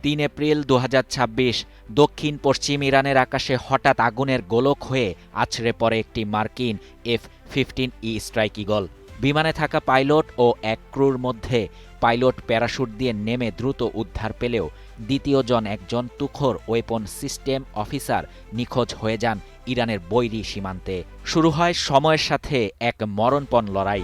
৩ April ২০২৬ দক্ষিণ পশ্চিম ইরানের আকাশে হঠাৎ আগুনের গোলক হয়ে আছড়ে পড়ে একটি মার্কিন F-15E স্ট্রাইক ঈগল। বিমানে থাকা পাইলট ও এক ক্রুর মধ্যে পাইলট প্যারাশুট দিয়ে নেমে দ্রুত উদ্ধার পেলেও দ্বিতীয়জন একজন তুখোর ওয়েপন সিস্টেম অফিসার নিখোঁজ হয়ে যান ইরানের বৈরী সীমান্তে। শুরু হয় সময়ের সাথে এক মরণপণ লড়াই।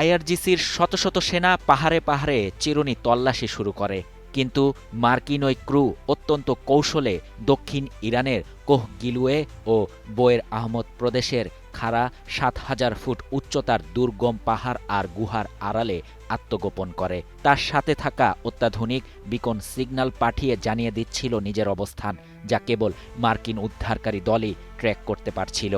আইআরজিসির শত শত সেনা পাহাড়ে পাহাড়ে চিরুনি তল্লাশি শুরু করে, কিন্তু মার্কিন ওই ক্রু অত্যন্ত কৌশলে দক্ষিণ ইরানের কোহগিলুয়ে ও বোয়ের আহমদ প্রদেশের খাড়া ৭,০০০ ফুট উচ্চতার দুর্গম পাহাড় আর গুহার আড়ালে আত্মগোপন করে। তার সাথে থাকা অত্যাধুনিক বিকন সিগন্যাল পাঠিয়ে জানিয়ে দিচ্ছিল নিজের অবস্থান, যা কেবল মার্কিন উদ্ধারকারী দলই ট্র্যাক করতে পারছিল।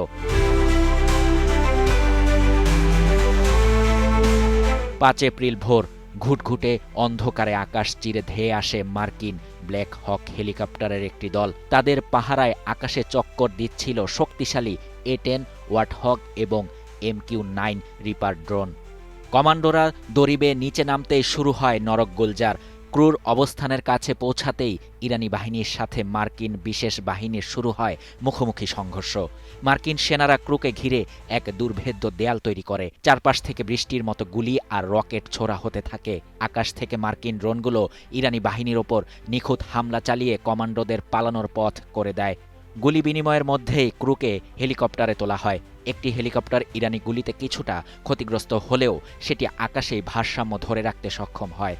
৫ এপ্রিল ভোর ঘুটঘুটে অন্ধকারে আকাশ চিরে ধেয়ে আসে মার্কিন ব্ল্যাক হক হেলিকপ্টারের একটি দল। তাদের পাহারায় আকাশে চক্কর দিচ্ছিল শক্তিশালী A-10 ওয়ার্থহগ এবং MQ-9 রিপার ড্রোন। কমান্ডোরা দড়ি বেয়ে নিচে নামতেই শুরু হয় নরকগুলজার। ক্রুর অবস্থানের কাছে পৌঁছাতেই ইরানি বাহিনীর সাথে মার্কিন বিশেষ বাহিনীর শুরু হয় মুখোমুখি সংঘর্ষ। মার্কিন সেনারা ক্রুকে ঘিরে এক দুর্ভেদ্য দেয়াল তৈরি করে। চারপাশ থেকে বৃষ্টির মতো গুলি আর রকেট ছোড়া হতে থাকে। আকাশ থেকে মার্কিন ড্রোনগুলো ইরানি বাহিনীর ওপর নিখুঁত হামলা চালিয়ে কমান্ডোদের পালানোর পথ করে দেয়। গুলি বিনিময়ের মধ্যেই ক্রুকে হেলিকপ্টারে তোলা হয়। একটি হেলিকপ্টার ইরানি গুলিতে কিছুটা ক্ষতিগ্রস্ত হলেও সেটি আকাশেই ভারসাম্য ধরে রাখতে সক্ষম হয়।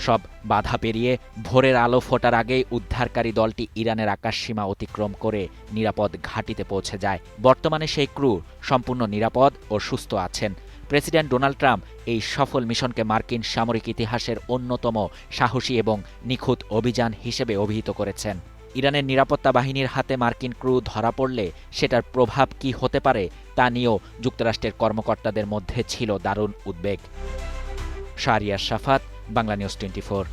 সব বাধা পেরিয়ে ভোরের আলো ফোটার আগেই উদ্ধারকারী দলটি ইরানের আকাশসীমা অতিক্রম করে নিরাপদ ঘাঁটিতে পৌঁছে যায়। বর্তমানে সেই ক্রু সম্পূর্ণ নিরাপদ ও সুস্থ আছেন। প্রেসিডেন্ট ডোনাল্ড ট্রাম্প এই সফল মিশনকে মার্কিন সামরিক ইতিহাসের অন্যতম সাহসী এবং নিখুঁত অভিযান হিসেবে অভিহিত করেছেন। ইরানের নিরাপত্তা বাহিনীর হাতে মার্কিন ক্রু ধরা পড়লে সেটার প্রভাব কী হতে পারে তা নিয়েও যুক্তরাষ্ট্রের কর্মকর্তাদের মধ্যে ছিল দারুণ উদ্বেগ। শাহরিয়ার শাফাত, বাংলা নিউজ 24।